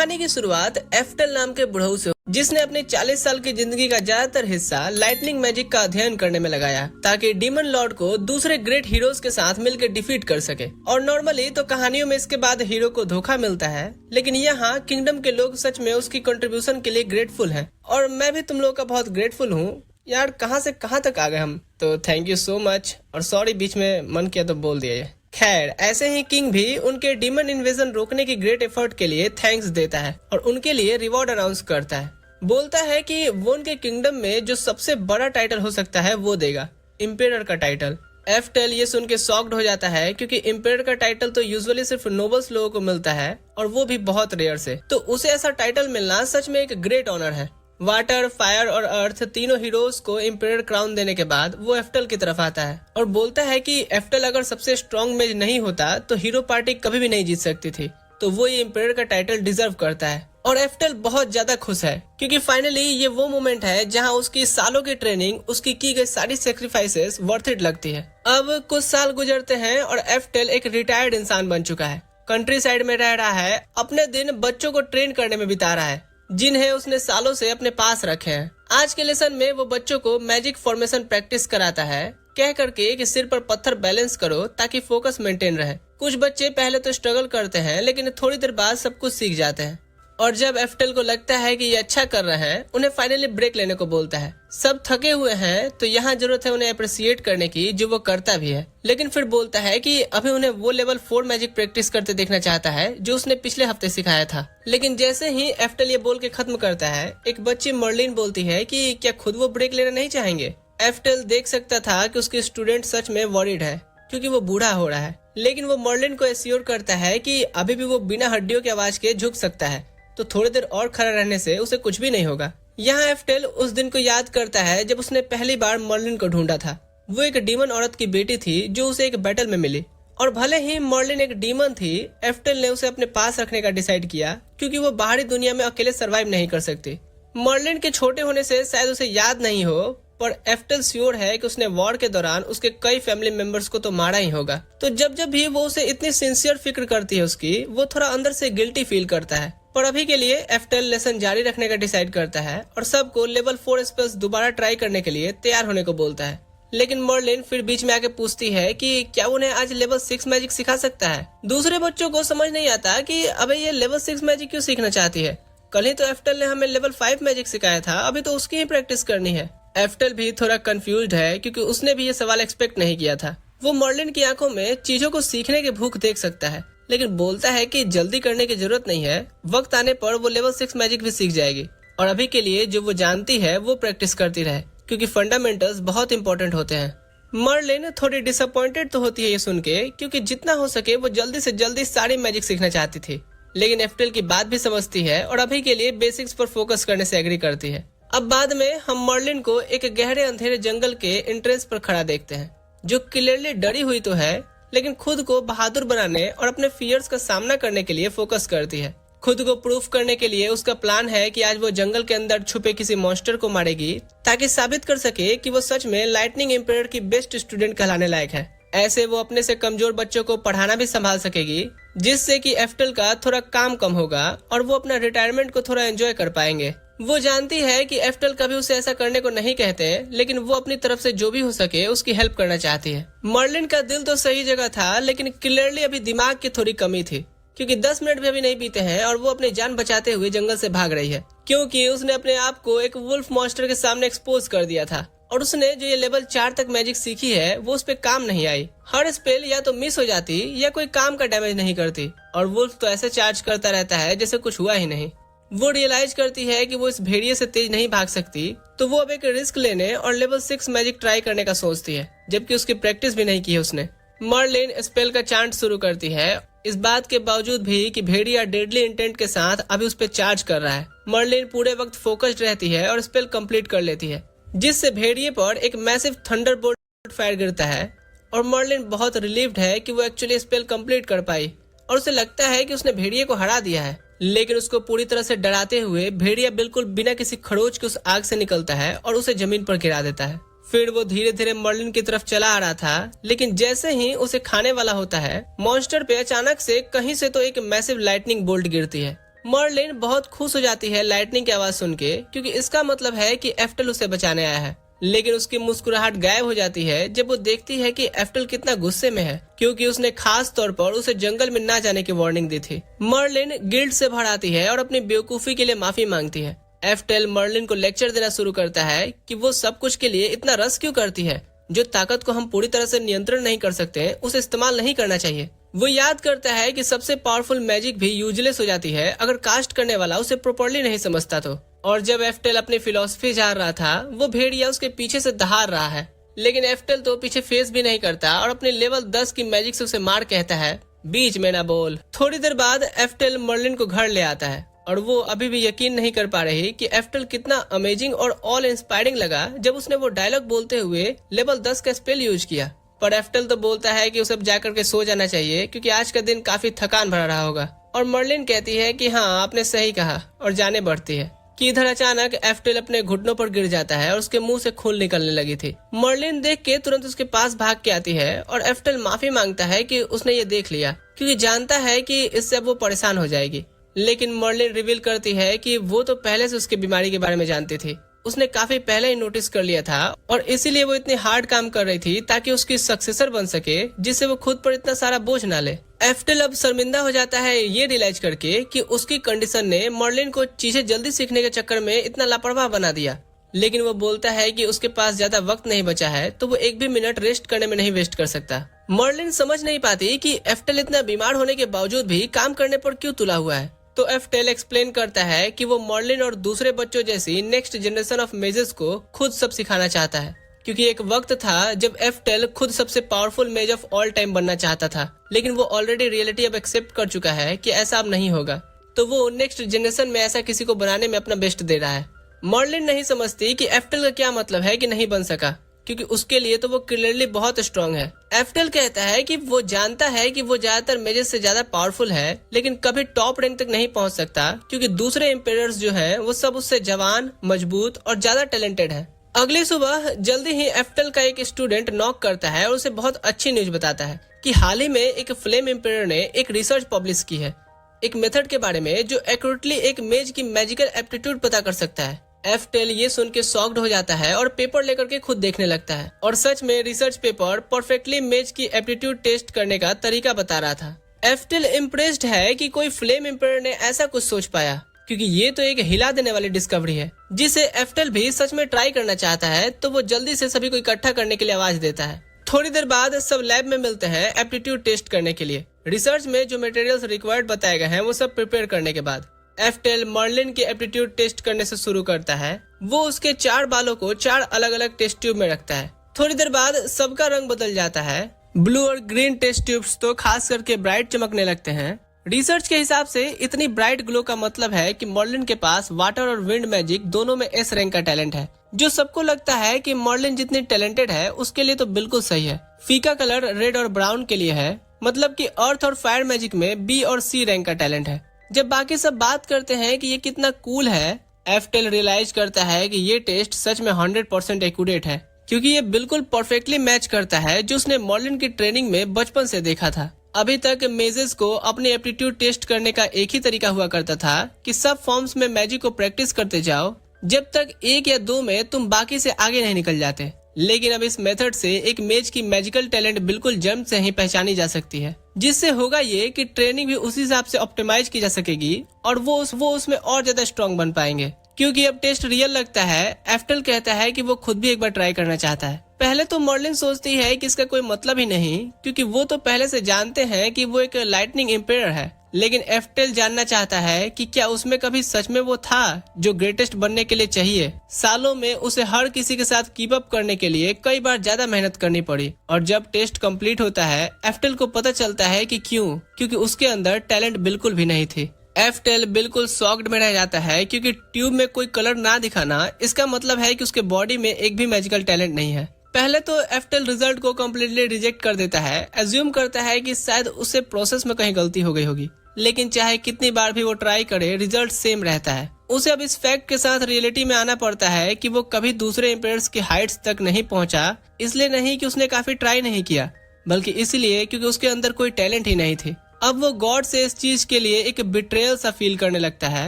कहानी की शुरुआत एफ्टल नाम के बुढ़ऊ से, जिसने अपने 40 साल की जिंदगी का ज्यादातर हिस्सा लाइटनिंग मैजिक का अध्ययन करने में लगाया ताकि डीमन लॉर्ड को दूसरे ग्रेट हीरोज के साथ मिलकर डिफीट कर सके। और नॉर्मली तो कहानियों में इसके बाद हीरो को धोखा मिलता है, लेकिन यहाँ किंगडम के लोग सच में उसकी कंट्रीब्यूशन के लिए ग्रेटफुल हैं। और मैं भी तुम लोगों का बहुत ग्रेटफुल हूँ यार। कहाँ से कहाँ तक आ गए हम, तो थैंक यू सो मच। और सॉरी बीच में मन किया तो बोल दिया ये। खैर, ऐसे ही किंग भी उनके डीमन इन्वेजन रोकने की ग्रेट एफर्ट के लिए थैंक्स देता है और उनके लिए रिवॉर्ड अनाउंस करता है। बोलता है कि वो उनके किंगडम में जो सबसे बड़ा टाइटल हो सकता है वो देगा, इम्पेरर का टाइटल। एफ्टल ये सुन के शॉक्ड हो जाता है क्योंकि इम्पेरर का टाइटल तो यूजुअली सिर्फ नोबल्स लोगों को मिलता है और वो भी बहुत रेयर से। तो उसे ऐसा टाइटल मिलना सच में एक ग्रेट ऑनर है। वाटर, फायर और अर्थ तीनों हीरोज को इम्पेरर क्राउन देने के बाद वो एफ्टल की तरफ आता है और बोलता है कि एफ्टल अगर सबसे स्ट्रॉन्ग मेज नहीं होता तो हीरो पार्टी कभी भी नहीं जीत सकती थी, तो वो ये इम्पेरर का टाइटल डिजर्व करता है। और एफ्टल बहुत ज्यादा खुश है क्योंकि फाइनली ये वो मोमेंट है जहां उसकी सालों की ट्रेनिंग, उसकी की गई सारी सेक्रीफाइसेस वर्थ इट लगती है। अब कुछ साल गुजरते हैं और एफ्टल एक रिटायर्ड इंसान बन चुका है। कंट्री साइड में रह रहा है, अपने दिन बच्चों को ट्रेन करने में बिता रहा है जिन्हें उसने सालों से अपने पास रखे हैं। आज के लेसन में वो बच्चों को मैजिक फॉर्मेशन प्रैक्टिस कराता है, कह करके कि सिर पर पत्थर बैलेंस करो ताकि फोकस मेंटेन रहे। कुछ बच्चे पहले तो स्ट्रगल करते हैं लेकिन थोड़ी देर बाद सब कुछ सीख जाते हैं। और जब एफ्टल को लगता है कि ये अच्छा कर रहे हैं, उन्हें फाइनली ब्रेक लेने को बोलता है। सब थके हुए हैं तो यहाँ जरूरत है उन्हें अप्रिशिएट करने की, जो वो करता भी है। लेकिन फिर बोलता है कि अभी उन्हें वो लेवल 4 मैजिक प्रैक्टिस करते देखना चाहता है जो उसने पिछले हफ्ते सिखाया था। लेकिन जैसे ही एफ्टल ये बोल के खत्म करता है, एक बच्ची मर्लिन बोलती है कि क्या खुद वो ब्रेक लेना नहीं चाहेंगे। एफ्टल देख सकता था कि उसके स्टूडेंट सच में वॉरिड है क्योंकि वो बूढ़ा हो रहा है, लेकिन वो मर्लिन को एश्योर करता है कि अभी भी वो बिना हड्डियों की आवाज के झुक सकता है, तो थोड़ी देर और खड़ा रहने से उसे कुछ भी नहीं होगा। यहाँ एफ्टल उस दिन को याद करता है जब उसने पहली बार मर्लिन को ढूंढा था। वो एक डीमन औरत की बेटी थी जो उसे एक बैटल में मिली, और भले ही मर्लिन एक डीमन थी, एफ्टल ने उसे अपने पास रखने का डिसाइड किया क्योंकि वो बाहरी दुनिया में अकेले सर्वाइव नहीं कर सकती। मर्लिन के छोटे होने से शायद उसे याद नहीं हो, पर एफ्टल श्योर है कि उसने वॉर के दौरान उसके कई फैमिली मेंबर्स को तो मारा ही होगा। तो जब जब भी वो उसे इतनी सिंसियर फिक्र करती है उसकी, वो थोड़ा अंदर से गिल्टी फील करता है। पर अभी के लिए एफ्टल लेसन जारी रखने का डिसाइड करता है और सबको लेवल 4 स्पेल्स दोबारा ट्राई करने के लिए तैयार होने को बोलता है। लेकिन मर्लिन फिर बीच में आके पूछती है कि क्या उन्हें आज लेवल 6 मैजिक सिखा सकता है। दूसरे बच्चों को समझ नहीं आता कि अबे ये लेवल 6 मैजिक क्यों सीखना चाहती है। कल ही तो एफ्टल ने हमें लेवल 5 मैजिक सिखाया था, अभी तो उसकी ही प्रैक्टिस करनी है। एफ्टल भी थोड़ा कंफ्यूज्ड है क्योंकि उसने भी ये सवाल एक्सपेक्ट नहीं किया था। वो मर्लिन की आंखों में चीजों को सीखने की भूख देख सकता है, लेकिन बोलता है कि जल्दी करने की जरूरत नहीं है, वक्त आने पर वो लेवल 6 मैजिक भी सीख जाएगी। और अभी के लिए जो वो जानती है वो प्रैक्टिस करती रहे क्योंकि फंडामेंटल्स बहुत इंपॉर्टेंट होते हैं। मर्लिन थोड़ी डिसअपॉइंटेड तो होती है ये सुन के, क्योंकि जितना हो सके वो जल्दी से जल्दी सारी मैजिक सीखना चाहती थी। लेकिन एफ्टल की बात भी समझती है और अभी के लिए बेसिक्स पर फोकस करने से एग्री करती है। अब बाद में हम मर्लिन को एक गहरे अंधेरे जंगल के एंट्रेंस पर खड़ा देखते हैं, जो क्लियरली डरी हुई तो है लेकिन खुद को बहादुर बनाने और अपने फियर्स का सामना करने के लिए फोकस करती है। खुद को प्रूफ करने के लिए उसका प्लान है कि आज वो जंगल के अंदर छुपे किसी मॉन्स्टर को मारेगी ताकि साबित कर सके कि वो सच में लाइटनिंग एम्पायर की बेस्ट स्टूडेंट कहलाने लायक है। ऐसे वो अपने से कमजोर बच्चों को पढ़ाना भी संभाल सकेगी, जिससे कि एफ्टल का थोड़ा काम कम होगा और वो अपना रिटायरमेंट को थोड़ा एंजॉय कर पाएंगे। वो जानती है कि एफ्टल कभी उसे ऐसा करने को नहीं कहते, लेकिन वो अपनी तरफ से जो भी हो सके उसकी हेल्प करना चाहती है। मर्लिन का दिल तो सही जगह था, लेकिन क्लियरली अभी दिमाग की थोड़ी कमी थी क्योंकि 10 मिनट भी अभी नहीं बीते हैं और वो अपनी जान बचाते हुए जंगल से भाग रही है, क्योंकि उसने अपने आप को एक वुल्फ मॉन्स्टर के सामने एक्सपोज कर दिया था। और उसने जो ये लेवल 4 तक मैजिक सीखी है वो उस पे काम नहीं आई। हर स्पेल या तो मिस हो जाती या कोई काम का डैमेज नहीं करती, और वुल्फ तो ऐसे चार्ज करता रहता है जैसे कुछ हुआ ही नहीं। वो रियलाइज करती है कि वो इस भेड़िए से तेज नहीं भाग सकती, तो वो अब एक रिस्क लेने और लेवल 6 मैजिक ट्राई करने का सोचती है, जबकि उसकी प्रैक्टिस भी नहीं की है उसने। मर्लिन स्पेल का चांट शुरू करती है, इस बात के बावजूद भी कि भेड़िया डेडली इंटेंट के साथ अभी उस पर चार्ज कर रहा है। मर्लिन पूरे वक्त फोकस्ड रहती है और स्पेल कंप्लीट कर लेती है, जिससे भेड़िए पर एक मैसिव थंडरबोल्ट फायर गिरता है। और मर्लिन बहुत रिलीव्ड है कि वो एक्चुअली स्पेल कंप्लीट कर पाई और उसे लगता है कि उसने भेड़िए को हरा दिया है। लेकिन उसको पूरी तरह से डराते हुए भेड़िया बिल्कुल बिना किसी खरोच के उस आग से निकलता है और उसे जमीन पर गिरा देता है। फिर वो धीरे धीरे मर्लिन की तरफ चला आ रहा था, लेकिन जैसे ही उसे खाने वाला होता है, मॉन्स्टर पे अचानक से कहीं से तो एक मैसिव लाइटनिंग बोल्ट गिरती है। मर्लिन बहुत खुश हो जाती है लाइटनिंग की आवाज सुन के, क्योंकि इसका मतलब है कि एफ्टल उसे बचाने आया है। लेकिन उसकी मुस्कुराहट गायब हो जाती है जब वो देखती है कि एफ्टल कितना गुस्से में है, क्योंकि उसने खास तौर पर उसे जंगल में ना जाने की वार्निंग दी थी। मर्लिन गिल्ट से भर आती है और अपनी बेवकूफी के लिए माफी मांगती है। एफ्टल मर्लिन को लेक्चर देना शुरू करता है कि वो सब कुछ के लिए इतना रस क्यों करती है। जो ताकत को हम पूरी तरह से नियंत्रण नहीं कर सकते उसे इस्तेमाल नहीं करना चाहिए। वो याद करता है कि सबसे पावरफुल मैजिक भी यूजलेस हो जाती है अगर कास्ट करने वाला उसे प्रॉपर्ली नहीं समझता तो। और जब एफ्टल अपनी फिलॉसफी झाड़ रहा था, वो भेड़िया उसके पीछे से दहाड़ रहा है, लेकिन एफ्टल तो पीछे फेस भी नहीं करता और अपने लेवल 10 की मैजिक से उसे मार कहता है, बीच में ना बोल। थोड़ी देर बाद एफ्टल मर्लिन को घर ले आता है और वो अभी भी यकीन नहीं कर पा रही कि एफ्टल कितना अमेजिंग और ऑल इंस्पायरिंग लगा जब उसने वो डायलॉग बोलते हुए लेवल 10 का स्पेल यूज किया। पर एफ्टल तो बोलता है कि उसे जाकर के सो जाना चाहिए, क्योंकि आज का दिन काफी थकान भरा रहा होगा। और मर्लिन कहती है कि हाँ, आपने सही कहा, और जाने बढ़ती है कि इधर अचानक एफ्टल अपने घुटनों पर गिर जाता है और उसके मुंह से खून निकलने लगी थी। मर्लिन देख के तुरंत उसके पास भाग के आती है और एफ्टल माफी मांगता है कि उसने ये देख लिया, क्योंकि जानता है कि इससे अब वो परेशान हो जाएगी। लेकिन मर्लिन रिवील करती है कि वो तो पहले से उसकी बीमारी के बारे में जानती थी, उसने काफी पहले ही नोटिस कर लिया था और इसीलिए वो इतनी हार्ड काम कर रही थी ताकि उसकी सक्सेसर बन सके, जिससे वो खुद पर इतना सारा बोझ ना ले। एफ्टल अब शर्मिंदा हो जाता है ये रियलाइज करके कि उसकी कंडीशन ने मर्लिन को चीजें जल्दी सीखने के चक्कर में इतना लापरवाह बना दिया। लेकिन वो बोलता है कि उसके पास ज्यादा वक्त नहीं बचा है, तो वो एक भी मिनट रेस्ट करने में नहीं वेस्ट कर सकता। मर्लिन समझ नहीं पाती कि एफ्टल इतना बीमार होने के बावजूद भी काम करने पर क्यों तुला हुआ है। तो एफ्टल एक्सप्लेन करता है कि वो मर्लिन और दूसरे बच्चों जैसी नेक्स्ट जनरेशन ऑफ मेजेस को खुद सब सिखाना चाहता है, क्योंकि एक वक्त था जब एफ्टल खुद सबसे पावरफुल मेज ऑफ ऑल टाइम बनना चाहता था, लेकिन वो ऑलरेडी रियलिटी अब एक्सेप्ट कर चुका है कि ऐसा अब नहीं होगा। तो वो नेक्स्ट जनरेशन में ऐसा किसी को बनाने में अपना बेस्ट दे रहा है। मर्लिन नहीं समझती कि एफ्टल का क्या मतलब है कि नहीं बन सका, क्योंकि उसके लिए तो वो क्लियरली बहुत स्ट्रांग है। एफ्टल कहता है कि वो जानता है कि वो ज्यादातर मेजेस से ज्यादा पावरफुल है, लेकिन कभी टॉप रैंक तक नहीं पहुंच सकता, क्योंकि दूसरे एम्पायर्स जो हैं वो सब उससे जवान, मजबूत और ज्यादा टैलेंटेड है। अगली सुबह जल्दी ही एफ्टल का एक स्टूडेंट नॉक करता है और उसे बहुत अच्छी न्यूज बताता है कि हाल ही में एक फ्लेम एम्पायर ने एक रिसर्च पब्लिश की है, एक मेथड के बारे में जो एक्यूरेटली एक मेज की मैजिकल एप्टीट्यूड पता कर सकता है। एफ्टल ये सुन के शॉक्ड हो जाता है और पेपर लेकर के खुद देखने लगता है, और सच में रिसर्च पेपर परफेक्टली मेज की एप्टीट्यूड टेस्ट करने का तरीका बता रहा था। एफ्टल इम्प्रेस्ड है कि कोई फ्लेम एम्पायर ने ऐसा कुछ सोच पाया, क्योंकि ये तो एक हिला देने वाली डिस्कवरी है जिसे एफ्टल भी सच में ट्राई करना चाहता है। तो वो जल्दी से सभी को इकट्ठा करने के लिए आवाज देता है। थोड़ी देर बाद सब लैब में मिलते हैं एप्टीट्यूड टेस्ट करने के लिए। रिसर्च में जो मटेरियल्स रिक्वायर्ड बताए गए हैं वो सब प्रिपेयर करने के बाद एफ्टल मर्लिन के एप्टीट्यूड टेस्ट करने से शुरू करता है। वो उसके 4 बालों को 4 अलग अलग टेस्ट ट्यूब में रखता है। थोड़ी देर बाद सबका रंग बदल जाता है। ब्लू और ग्रीन टेस्ट ट्यूब्स तो खास करके ब्राइट चमकने लगते हैं। रिसर्च के हिसाब से इतनी ब्राइट ग्लो का मतलब है कि मर्लिन के पास वाटर और विंड मैजिक दोनों में एस रैंक का टैलेंट है, जो सबको लगता है कि मर्लिन जितनी टैलेंटेड है उसके लिए तो बिल्कुल सही है। फीका कलर रेड और ब्राउन के लिए है, मतलब कि अर्थ और फायर मैजिक में बी और सी रैंक का टैलेंट है। जब बाकी सब बात करते हैं कि ये कितना कूल है, एफ्टल रियलाइज करता है कि ये टेस्ट सच में 100% एक्यूरेट है, क्योंकि ये बिल्कुल परफेक्टली मैच करता है जो उसने मर्लिन की ट्रेनिंग में बचपन से देखा था। अभी तक मेजेस को अपने एप्टीट्यूड टेस्ट करने का एक ही तरीका हुआ करता था कि सब फॉर्म्स में मैजिक को प्रैक्टिस करते जाओ जब तक 1 या 2 में तुम बाकी से आगे नहीं निकल जाते। लेकिन अब इस मेथड से एक मेज की मैजिकल टैलेंट बिल्कुल जन्म से ही पहचानी जा सकती है, जिससे होगा ये कि ट्रेनिंग भी उसी हिसाब से ऑप्टिमाइज की जा सकेगी और वो उसमें और ज्यादा स्ट्रॉन्ग बन पाएंगे। क्योंकि अब टेस्ट रियल लगता है, एफ्टल कहता है कि वो खुद भी एक बार ट्राई करना चाहता है। पहले तो मर्लिन सोचती है कि इसका कोई मतलब ही नहीं, क्योंकि वो तो पहले से जानते हैं कि वो एक लाइटनिंग एम्पायर है। लेकिन एफ्टल जानना चाहता है कि क्या उसमें कभी सच में वो था जो ग्रेटेस्ट बनने के लिए चाहिए। सालों में उसे हर किसी के साथ कीप अप करने के लिए कई बार ज्यादा मेहनत करनी पड़ी, और जब टेस्ट कंप्लीट होता है एफ्टल को पता चलता है कि क्यों, क्योंकि उसके अंदर टैलेंट बिल्कुल भी नहीं थी। एफ्टल बिल्कुल शॉक्ड में रह जाता है, क्योंकि ट्यूब में कोई कलर ना दिखाना इसका मतलब है कि उसके बॉडी में एक भी मैजिकल टैलेंट नहीं है। पहले तो एफ्टल रिजल्ट को कम्प्लीटली रिजेक्ट कर देता है, एज्यूम करता है कि शायद उससे प्रोसेस में कहीं गलती हो गई होगी। लेकिन चाहे कितनी बार भी वो ट्राई करे, रिजल्ट सेम रहता है। उसे अब इस फैक्ट के साथ रियलिटी में आना पड़ता है कि वो कभी दूसरे एम्पायर्स की हाइट्स तक नहीं पहुंचा, इसलिए नहीं कि उसने काफी ट्राई नहीं किया, बल्कि इसलिए क्योंकि उसके अंदर कोई टैलेंट ही नहीं थी। अब वो गॉड से इस चीज के लिए एक बिट्रेयल सा फील करने लगता है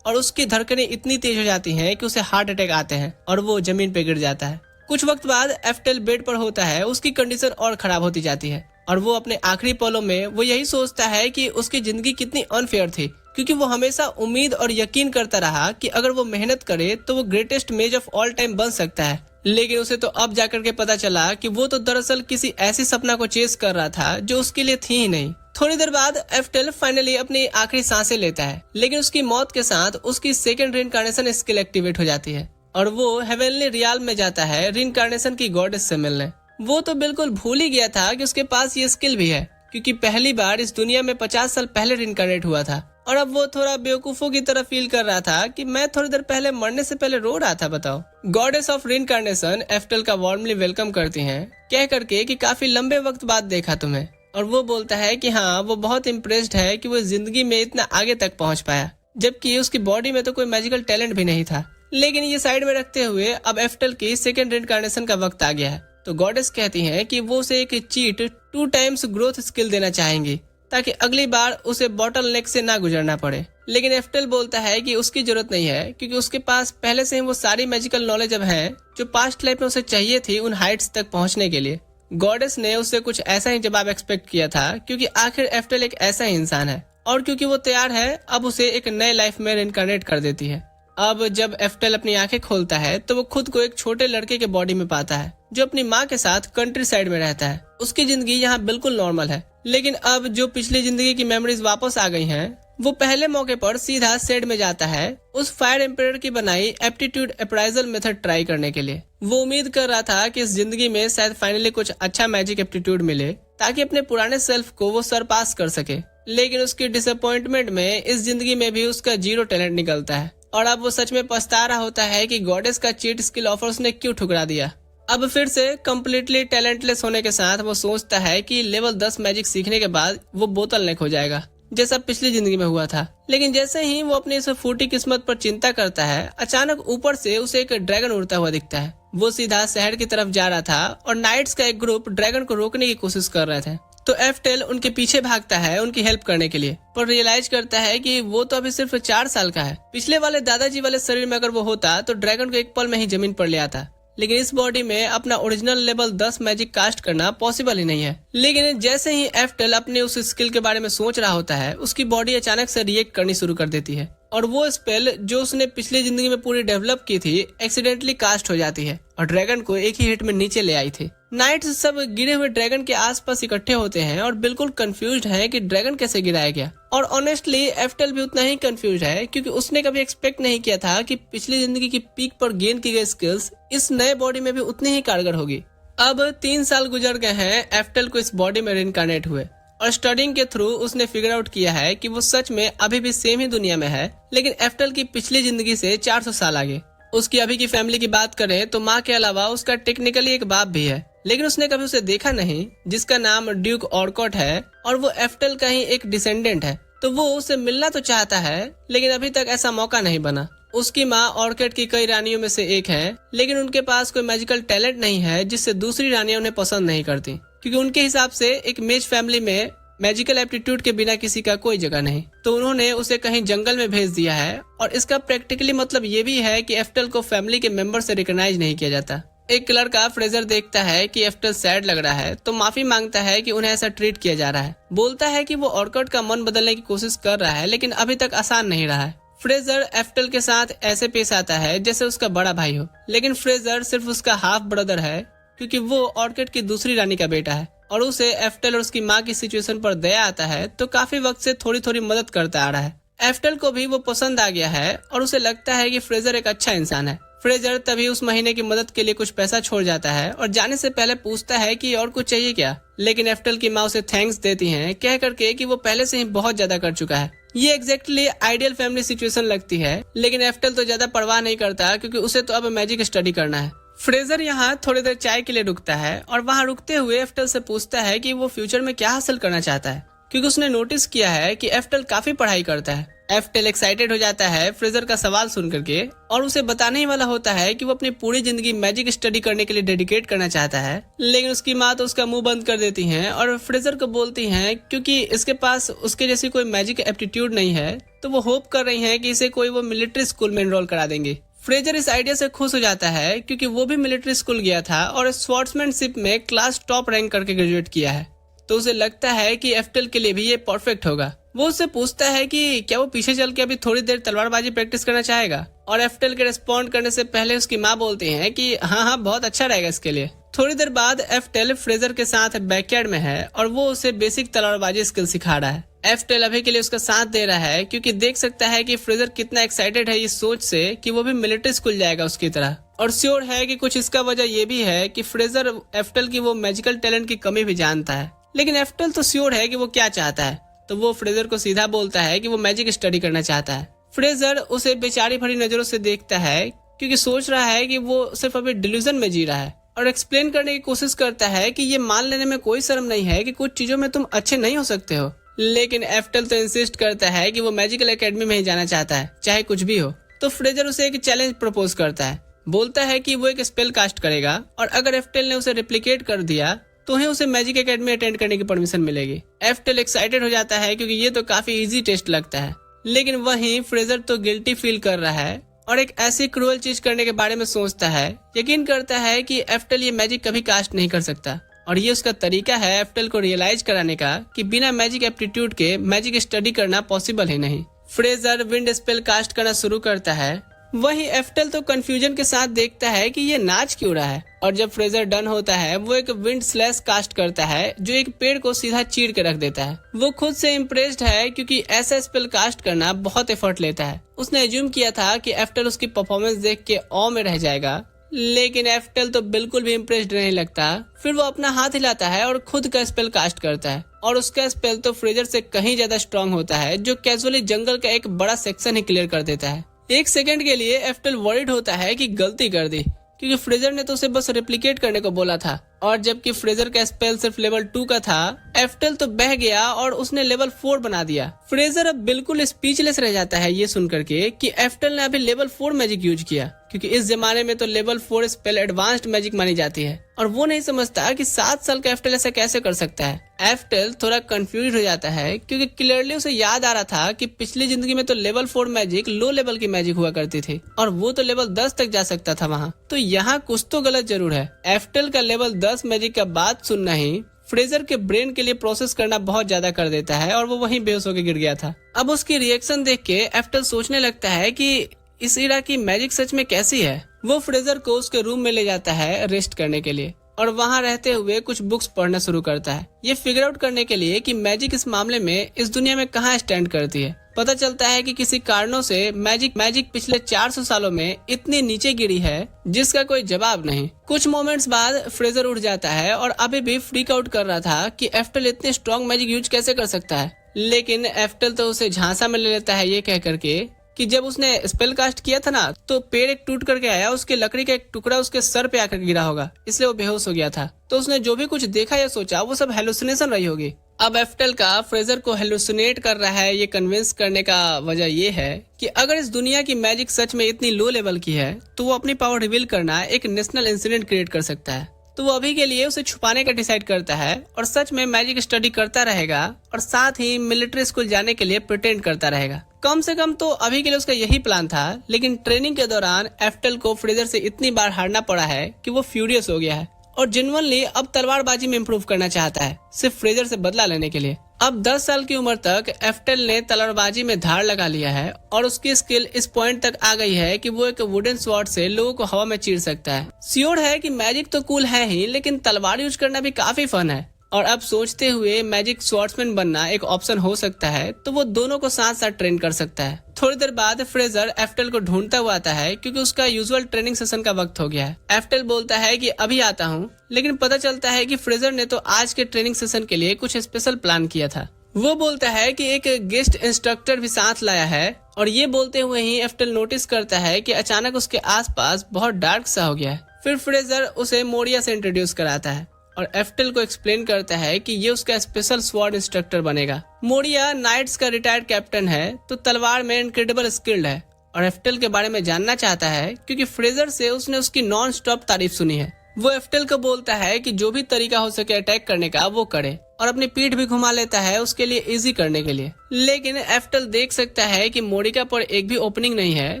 और उसकी धड़कनें इतनी तेज हो जाती हैं कि उसे हार्ट अटैक आते हैं और वो जमीन पे गिर जाता है। कुछ वक्त बाद एफ्टेल बेड पर होता है, उसकी कंडीशन और खराब होती जाती है और वो अपने आखिरी पलों में वो यही सोचता है कि उसकी जिंदगी कितनी अनफेयर थी, क्योंकि वो हमेशा उम्मीद और यकीन करता रहा कि अगर वो मेहनत करे तो वो ग्रेटेस्ट मेज ऑफ ऑल टाइम बन सकता है। लेकिन उसे तो अब जाकर के पता चला कि वो तो दरअसल किसी ऐसी सपना को चेस कर रहा था जो उसके लिए थी ही नहीं। थोड़ी देर बाद एफ्टेल फाइनली अपनी आखिरी सांसें लेता है, लेकिन उसकी मौत के साथ उसकी सेकंड रिइंकार्नेशन स्किल एक्टिवेट हो जाती है और वो हेवनली रियाल में जाता है रिइंकार्नेशन की गॉडेस से मिलने। वो तो बिल्कुल भूल ही गया था कि उसके पास ये स्किल भी है, क्योंकि पहली बार इस दुनिया में 50 साल पहले रिइंकार्नेट हुआ था और अब वो थोड़ा बेवकूफों की तरह फील कर रहा था कि मैं थोड़ी देर पहले मरने से पहले रो रहा था। बताओ। गॉडेस ऑफ रिइंकार्नेशन एफ्टेल का वार्मली वेलकम करती हैं, कह करके कि काफी लंबे वक्त बाद देखा तुम्हें, और वो बोलता है कि हाँ, वो बहुत इम्प्रेस्ड है कि वो जिंदगी में इतना आगे तक पहुंच पाया, जबकि उसकी बॉडी में तो कोई मैजिकल टैलेंट भी नहीं था। लेकिन ये साइड में रखते हुए अब एफ्टेल की सेकंड रिइंकार्नेशन का वक्त आ गया है, तो गॉडेस कहती हैं कि वो उसे एक चीट 2 टाइम्स ग्रोथ स्किल देना चाहेंगी ताकि अगली बार उसे बॉटल नेक से ना गुजरना पड़े। लेकिन एफ्टेल बोलता है कि उसकी जरूरत नहीं है, क्योंकि उसके पास पहले से ही वो सारी मैजिकल नॉलेज अब है जो पास्ट लाइफ में उसे चाहिए थी उन हाइट्स तक पहुंचने के लिए। गॉडेस ने उससे कुछ ऐसा ही जवाब एक्सपेक्ट किया था, क्योंकि आखिर एफ्टेल एक ऐसा ही इंसान है और क्योंकि वो तैयार है, अब उसे एक नए लाइफ में रिइंकार्नेट कर देती है। अब जब एफ्टेल अपनी आंखें खोलता है तो वो खुद को एक छोटे लड़के के बॉडी में पाता है जो अपनी माँ के साथ कंट्री साइड में रहता है। उसकी जिंदगी यहाँ बिल्कुल नॉर्मल है, लेकिन अब जो पिछली जिंदगी की मेमोरीज वापस आ गई हैं, वो पहले मौके पर सीधा सेड में जाता है उस फायर एम्पायर की बनाई एप्टीट्यूड अप्राइजल मेथड ट्राई करने के लिए। वो उम्मीद कर रहा था कि इस जिंदगी में शायद फाइनली कुछ अच्छा मैजिक एप्टीट्यूड मिले ताकि अपने पुराने सेल्फ को वो सरपास कर सके, लेकिन उसकी डिसअपॉइंटमेंट में इस जिंदगी में भी उसका 0 टैलेंट निकलता है और अब वो सच में पछता रहा होता है कि गॉडेस का चीट स्किल ऑफर उसने क्यों ठुकरा दिया। अब फिर से कम्प्लीटली टैलेंटलेस होने के साथ वो सोचता है कि लेवल 10 मैजिक सीखने के बाद वो बोतल नेक हो जाएगा, जैसा पिछली जिंदगी में हुआ था। लेकिन जैसे ही वो अपनी इस फूटी किस्मत पर चिंता करता है, अचानक ऊपर से उसे एक ड्रैगन उड़ता हुआ दिखता है। वो सीधा शहर की तरफ जा रहा था और नाइट्स का एक ग्रुप ड्रैगन को रोकने की कोशिश कर रहे थे, तो एफ्टेल उनके पीछे भागता है उनकी हेल्प करने के लिए, पर रियलाइज करता है कि वो तो अभी सिर्फ 4 साल का है। पिछले वाले दादाजी वाले शरीर में अगर वो होता तो ड्रैगन को एक पल में ही जमीन पर ले आता, लेकिन इस बॉडी में अपना ओरिजिनल लेवल 10 मैजिक कास्ट करना पॉसिबल ही नहीं है। लेकिन जैसे ही एफ्टेल अपने उस स्किल के बारे में सोच रहा होता है, उसकी बॉडी अचानक से रिएक्ट करनी शुरू कर देती है और वो स्पेल जो उसने पिछली जिंदगी में पूरी डेवलप की थी एक्सीडेंटली कास्ट हो जाती है और ड्रैगन को एक ही हिट में नीचे ले आई थी। नाइट्स सब गिरे हुए ड्रैगन के आसपास इकट्ठे होते हैं और बिल्कुल कंफ्यूज्ड हैं कि ड्रैगन कैसे गिराया गया, और ऑनेस्टली एफ्टेल भी उतना ही कंफ्यूज है, क्योंकि उसने कभी एक्सपेक्ट नहीं किया था कि पिछली जिंदगी की पीक पर गेन की गई स्किल्स इस नए बॉडी में भी उतनी ही कारगर होगी। अब 3 साल गुजर गए हैं एफ्टेल को इस बॉडी में रिइंकार्नेट हुए, और स्टडिंग के थ्रू उसने फिगर आउट किया है कि वो सच में अभी भी सेम ही दुनिया में है, लेकिन एफ्टेल की पिछली जिंदगी से 400 साल आगे। उसकी अभी की फैमिली की बात करें तो माँ के अलावा उसका टेक्निकली एक बाप भी है, लेकिन उसने कभी उसे देखा नहीं, जिसका नाम ड्यूक ऑर्कॉट है और वो एफ्टेल का ही एक डिसेंडेंट है। तो वो उससे मिलना तो चाहता है, लेकिन अभी तक ऐसा मौका नहीं बना। उसकी माँ ऑर्किड की कई रानियों में से एक है, लेकिन उनके पास कोई मैजिकल टैलेंट नहीं है जिससे दूसरी रानियां उन्हें पसंद नहीं करती, क्योंकि उनके हिसाब से एक मेज फैमिली में मैजिकल एप्टीट्यूड के बिना किसी का कोई जगह नहीं। तो उन्होंने उसे कहीं जंगल में भेज दिया है, और इसका प्रैक्टिकली मतलब ये भी है कि एफ्टेल को फैमिली के मेंबर से रिकॉग्नाइज नहीं किया जाता। एक लड़का फ्रेजर देखता है कि एफ्टेल सैड लग रहा है, तो माफी मांगता है कि उन्हें ऐसा ट्रीट किया जा रहा है। बोलता है कि वो ऑर्किड का मन बदलने की कोशिश कर रहा है, लेकिन अभी तक आसान नहीं रहा है। फ्रेजर एफ्टेल के साथ ऐसे पेश आता है जैसे उसका बड़ा भाई हो, लेकिन फ्रेजर सिर्फ उसका हाफ ब्रदर है, क्योंकि वो ऑर्किड की दूसरी रानी का बेटा है, और उसे एफ्टेल और उसकी माँ की सिचुएशन पर दया आता है, तो काफी वक्त से थोड़ी थोड़ी मदद करता आ रहा है। एफ्टेल को भी वो पसंद आ गया है और उसे लगता है कि फ्रेजर एक अच्छा इंसान है। फ्रेजर तभी उस महीने की मदद के लिए कुछ पैसा छोड़ जाता है और जाने से पहले पूछता है कि और कुछ चाहिए क्या, लेकिन एफ्टेल की माँ उसे थैंक्स देती हैं, कह करके कि वो पहले से ही बहुत ज्यादा कर चुका है। ये एग्जैक्टली आइडियल फैमिली सिचुएशन लगती है, लेकिन एफ्टेल तो ज्यादा परवाह नहीं करता, क्योंकि उसे तो अब मैजिक स्टडी करना है। फ्रेजर यहाँ थोड़ी देर चाय के लिए रुकता है और वहाँ रुकते हुए एफ्टेल से पूछता है कि वो फ्यूचर में क्या हासिल करना चाहता है, क्योंकि उसने नोटिस किया है कि एफ्टेल काफी पढ़ाई करता है। एफ्टेल एक्साइटेड हो जाता है फ्रेजर का सवाल सुन करके और उसे बताने ही वाला होता है कि वो अपनी पूरी जिंदगी मैजिक स्टडी करने के लिए डेडिकेट करना चाहता है, लेकिन उसकी माँ तो उसका मुंह बंद कर देती हैं और फ्रेजर को बोलती हैं क्योंकि इसके पास उसके जैसी कोई मैजिक एप्टीट्यूड नहीं है, तो वो होप कर रही हैं कि इसे कोई वो मिलिट्री स्कूल में एनरोल करा देंगे। फ्रेजर इस आइडिया से खुश हो जाता है क्योंकि वो भी मिलिट्री स्कूल गया था और स्वॉर्ड्समैनशिप में क्लास टॉप रैंक करके ग्रेजुएट किया है, तो उसे लगता है कि एफ्टेल के लिए भी ये परफेक्ट होगा। वो उससे पूछता है कि क्या वो पीछे चल के अभी थोड़ी देर तलवारबाजी प्रैक्टिस करना चाहेगा, और एफ्टेल के रिस्पॉन्ड करने से पहले उसकी माँ बोलती है कि हाँ बहुत अच्छा रहेगा इसके लिए। थोड़ी देर बाद एफ्टेल फ्रेजर के साथ बैकयार्ड में है और वो उसे बेसिक तलवारबाजी स्किल सिखा रहा है। एफ्टेल अभी के लिए उसका साथ दे रहा है क्योंकि देख सकता है कि फ्रेजर कितना एक्साइटेड है इस सोच से कि वो भी मिलिट्री स्कूल जाएगा उसकी तरह, और श्योर है कि कुछ इसका वजह ये भी है कि फ्रेजर एफ्टेल की वो मैजिकल टैलेंट की कमी भी जानता है। लेकिन एफ्टेल तो श्योर है कि वो क्या चाहता है, तो वो फ्रेजर को सीधा बोलता है कि वो मैजिक स्टडी करना चाहता है। फ्रेजर उसे बेचारी भरी नजरों से देखता है क्योंकि सोच रहा है कि वो सिर्फ अभी डिल्यूजन में जी रहा है, और एक्सप्लेन करने की कोशिश करता है कि ये मान लेने में कोई शर्म नहीं है कि कुछ चीजों में तुम अच्छे नहीं हो सकते हो। लेकिन एफ्टेल तो इंसिस्ट करता है कि वो मैजिकल एकेडमी में ही जाना चाहता है चाहे कुछ भी हो। तो फ्रेजर उसे एक चैलेंज प्रपोज करता है, बोलता है कि वो एक स्पेल कास्ट करेगा और अगर एफ्टेल ने उसे रिप्लिकेट कर दिया तो ही उसे मैजिक एकेडमी अटेंड करने की परमिशन मिलेगी। एफ्टेल एक्साइटेड हो जाता है क्योंकि ये तो काफी इजी टेस्ट लगता है, लेकिन वहीं फ्रेजर तो गिल्टी फील कर रहा है और एक ऐसी क्रूअल चीज करने के बारे में सोचता है। यकीन करता है कि एफ्टेल ये मैजिक कभी कास्ट नहीं कर सकता, और ये उसका तरीका है एफ्टेल को रियलाइज कराने का कि बिना मैजिक एप्टीट्यूड के मैजिक स्टडी करना पॉसिबल ही नहीं। फ्रेजर विंड स्पेल कास्ट करना शुरू करता है, वहीं एफ्टेल तो कंफ्यूजन के साथ देखता है कि ये नाच क्यों रहा है, और जब फ्रेजर डन होता है वो एक विंड स्लैश कास्ट करता है जो एक पेड़ को सीधा चीर के रख देता है। वो खुद से इम्प्रेस्ड है क्योंकि ऐसा स्पेल कास्ट करना बहुत एफर्ट लेता है। उसने एज्यूम किया था कि एफ्टेल उसकी परफॉर्मेंस देख के ऑ में रह जाएगा, लेकिन एफ्टेल तो बिल्कुल भी इम्प्रेस्ड नहीं लगता। फिर वो अपना हाथ हिलाता है और खुद का स्पेल कास्ट करता है, और उसका स्पेल तो फ्रेजर से कहीं ज्यादा स्ट्रांग होता है जो कैजुअली जंगल का एक बड़ा सेक्शन ही क्लियर कर देता है। एक सेकंड के लिए एफ्टेल वरीड होता है कि गलती कर दी, क्योंकि फ्रेजर ने तो उसे बस रेप्लिकेट करने को बोला था, और जबकि फ्रेजर का स्पेल सिर्फ लेवल 2 का था, एफ्टेल तो बह गया और उसने लेवल 4 बना दिया। फ्रेजर अब बिल्कुल स्पीचलेस रह जाता है ये सुनकर के कि एफ्टेल ने अभी लेवल 4 मैजिक यूज किया, क्योंकि इस जमाने में तो लेवल 4 स्पेल एडवांस्ड मैजिक मानी जाती है, और वो नहीं समझता कि 7 साल का एफ्टेल ऐसा कैसे कर सकता है। एफ्टेल थोड़ा कंफ्यूज हो जाता है क्योंकि क्लियरली उसे याद आ रहा था कि पिछली जिंदगी में तो लेवल 4 मैजिक लो लेवल की मैजिक हुआ करती थी और वो तो लेवल 10 तक जा सकता था वहाँ, तो यहाँ कुछ तो गलत जरूर है। एफ्टेल का लेवल 10 मैजिक का बात सुनना ही फ्रेजर के ब्रेन के लिए प्रोसेस करना बहुत ज्यादा कर देता है और वो वहीं बेहोश होकर गिर गया था। अब उसकी रिएक्शन देख के एफ्टेल सोचने लगता है कि इस इरा की मैजिक सच में कैसी है। वो फ्रेजर को उसके रूम में ले जाता है रेस्ट करने के लिए, और वहाँ रहते हुए कुछ बुक्स पढ़ना शुरू करता है, ये फिगर आउट करने के लिए कि मैजिक इस मामले में इस दुनिया में कहाँ स्टैंड करती है। पता चलता है कि किसी कारणों से मैजिक पिछले 400 सालों में इतनी नीचे गिरी है जिसका कोई जवाब नहीं। कुछ मोमेंट्स बाद फ्रेजर उठ जाता है और अभी भी फ्रीक आउट कर रहा था कि एफ्टेल इतने स्ट्रॉन्ग मैजिक यूज कैसे कर सकता है, लेकिन एफ्टेल तो उसे झांसा में ले लेता है ये कह करके कि जब उसने स्पेल कास्ट किया था ना तो पेड़ एक टूट करके आया, उसके लकड़ी का एक टुकड़ा उसके सर पे आकर गिरा होगा, इसलिए वो बेहोश हो गया था। तो उसने जो भी कुछ देखा या सोचा वो सब हेलुसिनेशन रही होगी। अब एफ्टेल का फ्रेजर को हेलुसिनेट कर रहा है ये कन्विंस करने का वजह ये है कि अगर इस दुनिया की मैजिक सच में इतनी लो लेवल की है तो वो अपनी पावर रिवील करना एक नेशनल इंसिडेंट क्रिएट कर सकता है। तो वो अभी के लिए उसे छुपाने का डिसाइड करता है और सच में मैजिक स्टडी करता रहेगा और साथ ही मिलिट्री स्कूल जाने के लिए प्रिटेंड करता रहेगा। कम से कम तो अभी के लिए उसका यही प्लान था, लेकिन ट्रेनिंग के दौरान एफ्टेल को फ्रेजर से इतनी बार हारना पड़ा है कि वो फ्यूरियस हो गया है और जेन्युइनली अब तलवारबाजी में इम्प्रूव करना चाहता है, सिर्फ फ्रेजर से बदला लेने के लिए। अब 10 साल की उम्र तक एफ्टेल ने तलवारबाजी में धार लगा लिया है और उसकी स्किल इस पॉइंट तक आ गई है कि वो एक वुडन स्वॉर्ड से लोगों को हवा में चीर सकता है। श्योर है कि मैजिक तो कूल है ही, लेकिन तलवार यूज करना भी काफी फन है, और अब सोचते हुए मैजिक स्वॉर्ड्समैन बनना एक ऑप्शन हो सकता है, तो वो दोनों को साथ साथ ट्रेन कर सकता है। थोड़ी देर बाद फ्रेजर एफ्टेल को ढूंढता हुआ आता है क्योंकि उसका यूजुअल ट्रेनिंग सेशन का वक्त हो गया है। एफ्टेल बोलता है कि अभी आता हूँ, लेकिन पता चलता है कि फ्रेजर ने तो आज के ट्रेनिंग सेशन के लिए कुछ स्पेशल प्लान किया था। वो बोलता है कि एक गेस्ट इंस्ट्रक्टर भी साथ लाया है, और ये बोलते हुए ही एफ्टेल नोटिस करता है कि अचानक उसके आसपास बहुत डार्क सा हो गया है। फिर फ्रेजर उसे मोरिया से इंट्रोड्यूस कराता है और एफ्टेल को एक्सप्लेन करता है कि ये उसका स्पेशल स्वॉर्ड इंस्ट्रक्टर बनेगा। मोरिया नाइट्स का रिटायर्ड कैप्टन है, तो तलवार में इनक्रेडिबल स्किल्ड है और एफ्टेल के बारे में जानना चाहता है क्योंकि फ्रेजर से उसने उसकी नॉन स्टॉप तारीफ सुनी है। वो एफ्टेल को बोलता है कि जो भी तरीका हो सके अटैक करने का वो करे और अपनी पीठ भी घुमा लेता है उसके लिए इजी करने के लिए। लेकिन एफ्टेल देख सकता है कि मोरिया पर एक भी ओपनिंग नहीं है,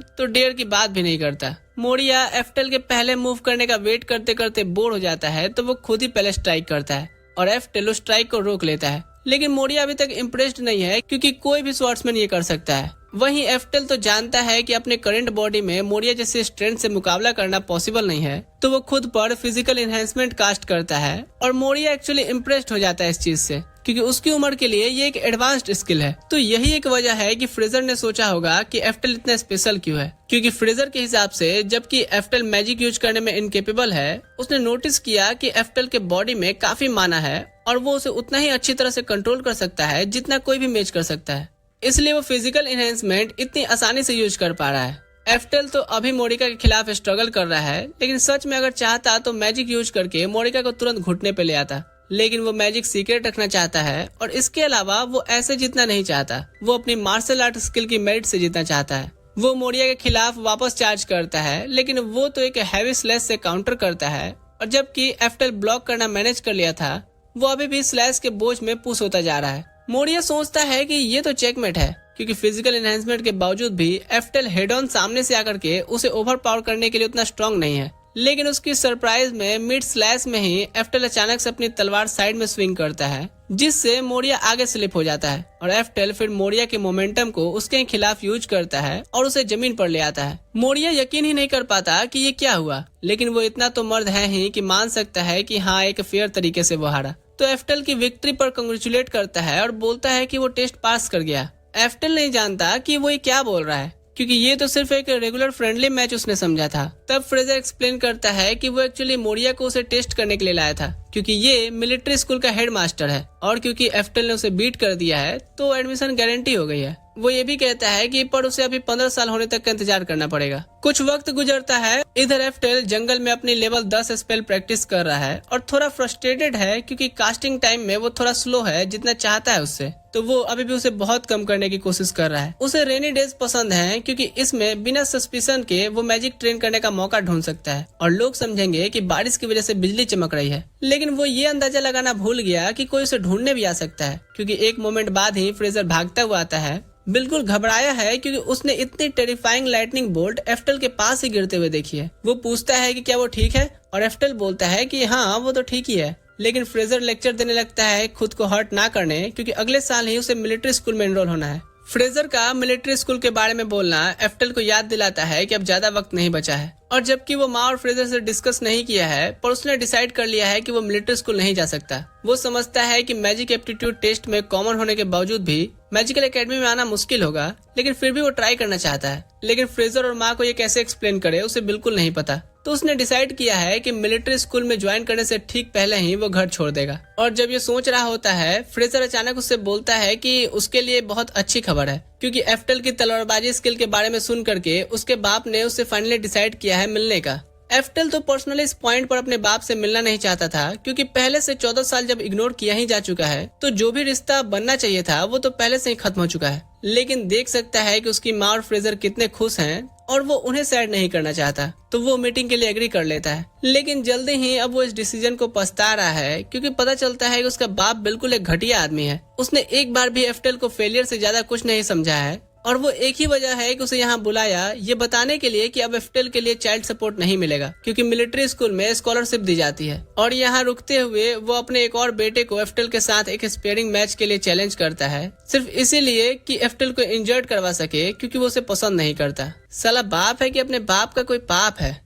तो डेयर की बात भी नहीं करता। मोरिया एफ्टेल के पहले मूव करने का वेट करते करते बोर हो जाता है, तो वो खुद ही पहले स्ट्राइक करता है और एफ्टेल उस स्ट्राइक को रोक लेता है। लेकिन मोरिया अभी तक इम्प्रेस्ड नहीं है क्योंकि कोई भी स्वॉर्ड्समैन ये कर सकता है। वहीं एफ्टेल तो जानता है कि अपने करंट बॉडी में मोरिया जैसे स्ट्रेंथ से मुकाबला करना पॉसिबल नहीं है, तो वो खुद पर फिजिकल एनहेंसमेंट कास्ट करता है और मोरिया एक्चुअली इम्प्रेस्ड हो जाता है इस चीज से क्योंकि उसकी उम्र के लिए ये एक एडवांस्ड स्किल है। तो यही एक वजह है कि फ्रेजर ने सोचा होगा कि एफ्टेल इतना स्पेशल क्यों है, क्योंकि फ्रेजर के हिसाब से जबकि एफ्टेल मैजिक यूज करने में इनकेपेबल है, उसने नोटिस किया कि एफ्टेल के बॉडी में काफी माना है और वो उसे उतना ही अच्छी तरह से कंट्रोल कर सकता है जितना कोई भी मैच कर सकता है। इसलिए वो फिजिकल एनहेंसमेंट इतनी आसानी से यूज कर पा रहा है। एफ्टेल तो अभी मोरिका के खिलाफ स्ट्रगल कर रहा है, लेकिन सच में अगर चाहता तो मैजिक यूज करके मोरिका को तुरंत घुटने पे ले आता। लेकिन वो मैजिक सीक्रेट रखना चाहता है और इसके अलावा वो ऐसे जीतना नहीं चाहता, वो अपनी मार्शल आर्ट स्किल की मेरिट से जीतना चाहता है। वो मोरिया के खिलाफ वापस चार्ज करता है, लेकिन वो तो एक हैवी स्लैश से काउंटर करता है और जबकि एफ्टेल ब्लॉक करना मैनेज कर लिया था, वो अभी भी स्लैश के बोझ में पुश होता जा रहा है। मोरिया सोचता है कि ये तो चेकमेट है क्योंकि फिजिकल एनहांसमेंट के बावजूद भी एफ्टेल हेड ऑन सामने से आकर के उसे ओवर पावर करने के लिए उतना स्ट्रांग नहीं है। लेकिन उसकी सरप्राइज में मिड स्लैश में ही एफ्टेल अचानक से अपनी तलवार साइड में स्विंग करता है, जिससे मोरिया आगे स्लिप हो जाता है और एफ्टेल फिर मोरिया के मोमेंटम को उसके खिलाफ यूज करता है और उसे जमीन पर ले आता है। मोरिया यकीन ही नहीं कर पाता कि ये क्या हुआ, लेकिन वो इतना तो मर्द है ही कि मान सकता है कि हाँ एक फेयर तरीके से वो हारा। तो एफ्टेल की विक्ट्री पर कंग्रेचुलेट करता है और बोलता है कि वो टेस्ट पास कर गया। एफ्टेल नहीं जानता कि वो ये क्या बोल रहा है क्योंकि ये तो सिर्फ एक रेगुलर फ्रेंडली मैच उसने समझा था। तब फ्रेजर एक्सप्लेन करता है कि वो एक्चुअली मोरिया को उसे टेस्ट करने के लिए लाया था क्योंकि ये मिलिट्री स्कूल का हेड मास्टर है और क्योंकि एफ्टेल ने उसे बीट कर दिया है तो एडमिशन गारंटी हो गई है। वो ये भी कहता है कि पर उसे अभी 15 साल होने तक का इंतजार करना पड़ेगा। कुछ वक्त गुजरता है, इधर एफ्टेल जंगल में अपनी लेवल 10 स्पेल प्रैक्टिस कर रहा है और थोड़ा फ्रस्ट्रेटेड है क्योंकि कास्टिंग टाइम में वो थोड़ा स्लो है जितना चाहता है उससे, तो वो अभी भी उसे बहुत कम करने की कोशिश कर रहा है। उसे रेनी डेज पसंद है क्योंकि इसमें बिना सस्पिशन के वो मैजिक ट्रेन करने का मौका ढूंढ सकता है और लोग समझेंगे कि बारिश की वजह से बिजली चमक रही है। लेकिन वो ये अंदाजा लगाना भूल गया कि कोई उसे ढूंढने भी आ सकता है क्योंकि एक मोमेंट बाद ही फ्रेजर भागता हुआ आता है। बिल्कुल घबराया है क्योंकि उसने इतनी टेरिफाइंग लाइटनिंग बोल्ट एफ्टेल के पास ही गिरते हुए देखी है। वो पूछता है कि क्या वो ठीक है और एफ्टेल बोलता है कि हाँ वो तो ठीक ही है। लेकिन फ्रेजर लेक्चर देने लगता है खुद को हर्ट ना करने क्योंकि अगले साल ही उसे मिलिट्री स्कूल में एनरोल होना है। फ्रेजर का मिलिट्री स्कूल के बारे में बोलना एफ्टेल को याद दिलाता है कि अब ज्यादा वक्त नहीं बचा है और जबकि वो माँ और फ्रेजर से डिस्कस नहीं किया है पर उसने डिसाइड कर लिया है कि वो मिलिट्री स्कूल नहीं जा सकता। वो समझता है कि मैजिक एप्टीट्यूड टेस्ट में कॉमन होने के बावजूद भी मैजिकल एकेडमी में आना मुश्किल होगा, लेकिन फिर भी वो ट्राई करना चाहता है। लेकिन फ्रेजर और माँ को ये कैसे एक्सप्लेन करे उसे बिल्कुल नहीं पता, तो उसने डिसाइड किया है कि मिलिट्री स्कूल में ज्वाइन करने से ठीक पहले ही वो घर छोड़ देगा। और जब ये सोच रहा होता है, फ्रेजर अचानक उससे बोलता है कि उसके लिए बहुत अच्छी खबर है क्योंकि एफ्टेल की तलवारबाजी स्किल के बारे में सुन करके उसके बाप ने उससे फाइनली डिसाइड किया है मिलने का। एफ्टेल तो पर्सनली इस पॉइंट पर अपने बाप से मिलना नहीं चाहता था क्योंकि पहले से 14 साल जब इग्नोर किया ही जा चुका है तो जो भी रिश्ता बनना चाहिए था वो तो पहले से ही खत्म हो चुका है। लेकिन देख सकता है कि उसकी माँ और फ्रेजर कितने खुश हैं और वो उन्हें सैड नहीं करना चाहता, तो वो मीटिंग के लिए एग्री कर लेता है। लेकिन जल्दी ही अब वो इस डिसीजन को पछता रहा है क्योंकि पता चलता है कि उसका बाप बिल्कुल एक घटिया आदमी है। उसने एक बार भी एफ्टेल को फेलियर से ज्यादा कुछ नहीं समझा है और वो एक ही वजह है कि उसे यहाँ बुलाया ये बताने के लिए कि अब एफ्टेल के लिए चाइल्ड सपोर्ट नहीं मिलेगा क्योंकि मिलिट्री स्कूल में स्कॉलरशिप दी जाती है। और यहाँ रुकते हुए वो अपने एक और बेटे को एफ्टेल के साथ एक स्पेयरिंग मैच के लिए चैलेंज करता है, सिर्फ इसीलिए कि एफ्टेल को इंजर्ड करवा सके क्योंकि वो उसे पसंद नहीं करता। साला बाप है कि अपने बाप का कोई पाप है।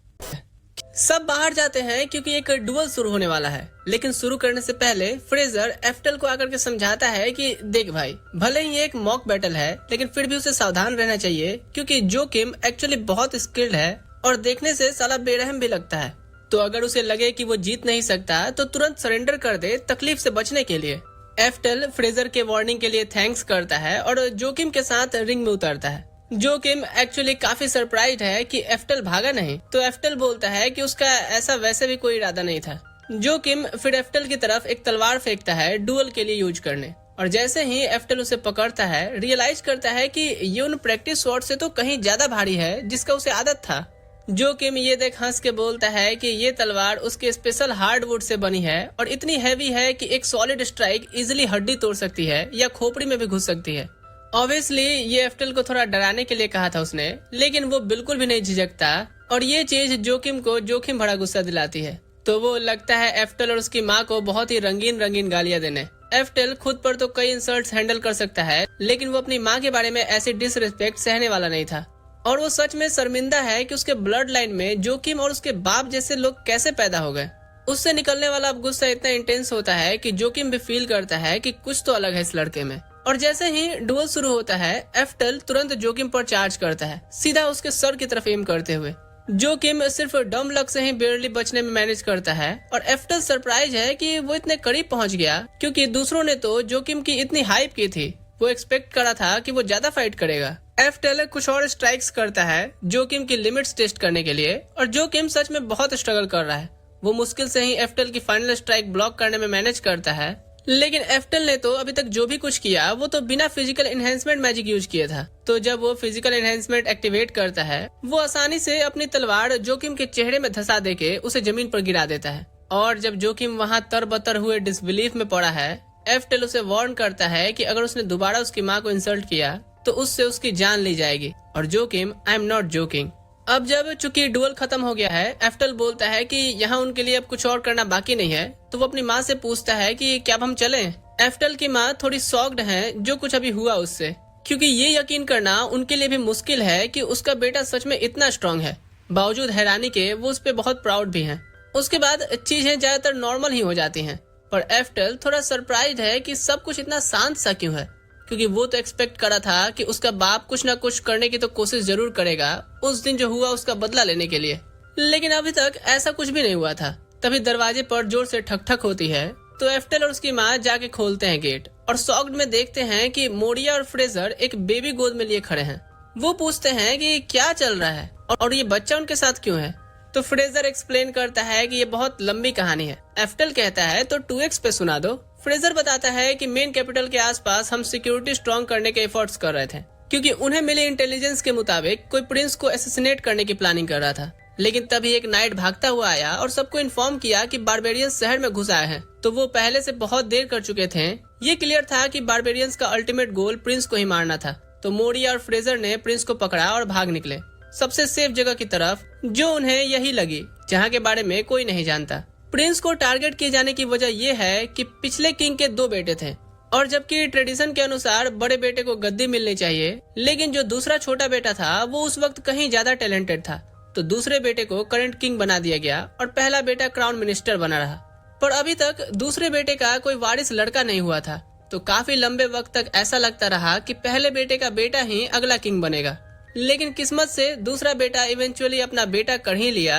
सब बाहर जाते हैं क्योंकि एक डुअल शुरू होने वाला है, लेकिन शुरू करने से पहले फ्रेजर एफ्टेल को आकर के समझाता है कि देख भाई, भले ही एक मॉक बैटल है लेकिन फिर भी उसे सावधान रहना चाहिए क्योंकि जोकिम एक्चुअली बहुत स्किल्ड है और देखने से साला बेरहम भी लगता है। तो अगर उसे लगे कि वो जीत नहीं सकता तो तुरंत सरेंडर कर दे तकलीफ से बचने के लिए। एफ्टेल फ्रेजर के वार्निंग के लिए थैंक्स करता है और जोकिम के साथ रिंग में उतरता है। जोकिम एक्चुअली काफी सरप्राइज्ड है कि एफ्टेल भागा नहीं, तो एफ्टेल बोलता है कि उसका ऐसा वैसे भी कोई इरादा नहीं था। जोकिम फिर एफ्टल की तरफ एक तलवार फेंकता है डुअल के लिए यूज करने, और जैसे ही एफ्टल उसे पकड़ता है रियलाइज करता है कि ये उन प्रैक्टिस स्वॉर्ड से तो कहीं ज्यादा भारी है जिसका उसे आदत था। जोकिम ये देख हंस के बोलता है कि ये तलवार उसके स्पेशल हार्डवुड से बनी है और इतनी हैवी है कि एक सॉलिड स्ट्राइक इजिली हड्डी तोड़ सकती है या खोपड़ी में भी घुस सकती है। ऑब्वियसली ये एफ्टल को थोड़ा डराने के लिए कहा था उसने, लेकिन वो बिल्कुल भी नहीं झिझकता और ये चीज जोकिम को जोखिम भरा गुस्सा दिलाती है। तो वो लगता है एफ्टल और उसकी माँ को बहुत ही रंगीन रंगीन गालियां देने। एफ्टल खुद पर तो कई इंसल्ट्स हैंडल कर सकता है, लेकिन वो अपनी माँ के बारे में ऐसी डिसरिस्पेक्ट सहने वाला नहीं था। और वो सच में शर्मिंदा है कि उसके ब्लड लाइन में जोकिम और उसके बाप जैसे लोग कैसे पैदा हो गए। उससे निकलने वाला अब गुस्सा इतना इंटेंस होता है कि जोकिम भी फील करता है कि कुछ तो अलग है इस लड़के में। और जैसे ही डुअल शुरू होता है एफ्टल तुरंत जोकिम पर चार्ज करता है, सीधा उसके सर की तरफ एम करते हुए। जोकिम सिर्फ डम लक से ही बेरली बचने में मैनेज करता है और एफ्टल सरप्राइज है कि वो इतने करीब पहुंच गया, क्योंकि दूसरों ने तो जोकिम की इतनी हाइप की थी। वो एक्सपेक्ट करा था कि वो ज्यादा फाइट करेगा। एफ्टल कुछ और स्ट्राइक्स करता है जोकिम की लिमिट्स टेस्ट करने के लिए, और जोकिम सच में बहुत स्ट्रगल कर रहा है। वो मुश्किल से ही एफ्टल की फाइनल स्ट्राइक ब्लॉक करने में मैनेज करता है, लेकिन एफ्टल ने तो अभी तक जो भी कुछ किया वो तो बिना फिजिकल एनहेंसमेंट मैजिक यूज किया था। तो जब वो फिजिकल एनहेंसमेंट एक्टिवेट करता है वो आसानी से अपनी तलवार जोकिम के चेहरे में धंसा देके उसे जमीन पर गिरा देता है। और जब जोकिम वहाँ तरबतर हुए डिसबिलीफ में पड़ा है, एफ्टल उसे वार्न करता है कि अगर उसने दोबारा उसकी माँ को इंसल्ट किया तो उससे उसकी जान ली जाएगी। और Joachim, I am not joking. अब जब चूंकि डुअल खत्म हो गया है, एफ्टल बोलता है कि यहाँ उनके लिए अब कुछ और करना बाकी नहीं है, तो वो अपनी माँ से पूछता है कि क्या अब हम चलें? एफ्टल की माँ थोड़ी शॉक्ड है जो कुछ अभी हुआ उससे, क्योंकि ये यकीन करना उनके लिए भी मुश्किल है कि उसका बेटा सच में इतना स्ट्रांग है। बावजूद हैरानी के वो उस पर बहुत प्राउड भी है। उसके बाद चीजें ज्यादातर नॉर्मल ही हो जाती है, पर एफ्टल थोड़ा सरप्राइज है कि सब कुछ इतना शांत सा क्यों है, क्योंकि वो तो एक्सपेक्ट करा था कि उसका बाप कुछ न कुछ करने की तो कोशिश जरूर करेगा उस दिन जो हुआ उसका बदला लेने के लिए, लेकिन अभी तक ऐसा कुछ भी नहीं हुआ था। तभी दरवाजे पर जोर से ठक ठक होती है, तो एफ्टल और उसकी माँ जाके खोलते हैं गेट और शॉक्ड में देखते हैं कि मोरिया और फ्रेजर एक बेबी गोद में लिए खड़े हैं। वो पूछते हैं कि क्या चल रहा है और ये बच्चा उनके साथ क्यों है। तो फ्रेजर एक्सप्लेन करता है कि ये बहुत लंबी कहानी है। एफ्टल कहता है तो 2x पे सुना दो। फ्रेजर बताता है कि मेन कैपिटल के आसपास हम सिक्योरिटी स्ट्रॉन्ग करने के एफर्ट्स कर रहे थे, क्योंकि उन्हें मिले इंटेलिजेंस के मुताबिक कोई प्रिंस को असैसिनेट करने की प्लानिंग कर रहा था। लेकिन तभी एक नाइट भागता हुआ आया और सबको इन्फॉर्म किया कि बारबेरियंस शहर में घुस आए हैं। तो वो पहले से बहुत देर कर चुके थे। ये क्लियर था कि बारबेरियंस का अल्टीमेट गोल प्रिंस को ही मारना था। तो मोरिया और फ्रेजर ने प्रिंस को पकड़ा और भाग निकले सबसे सेफ जगह की तरफ, जो उन्हें यही लगी, जहाँ के बारे में कोई नहीं जानता। प्रिंस को टारगेट किए जाने की वजह यह है कि पिछले किंग के 2 बेटे थे, और जबकि ट्रेडिशन के अनुसार बड़े बेटे को गद्दी मिलनी चाहिए, लेकिन जो दूसरा छोटा बेटा था वो उस वक्त कहीं ज्यादा टैलेंटेड था। तो दूसरे बेटे को करंट किंग बना दिया गया और पहला बेटा क्राउन मिनिस्टर बना रहा। पर अभी तक दूसरे बेटे का कोई वारिस लड़का नहीं हुआ था। तो काफी लंबे वक्त तक ऐसा लगता रहा कि पहले बेटे का बेटा ही अगला किंग बनेगा। लेकिन किस्मत से दूसरा बेटा इवेंचुअली अपना बेटा कर ही लिया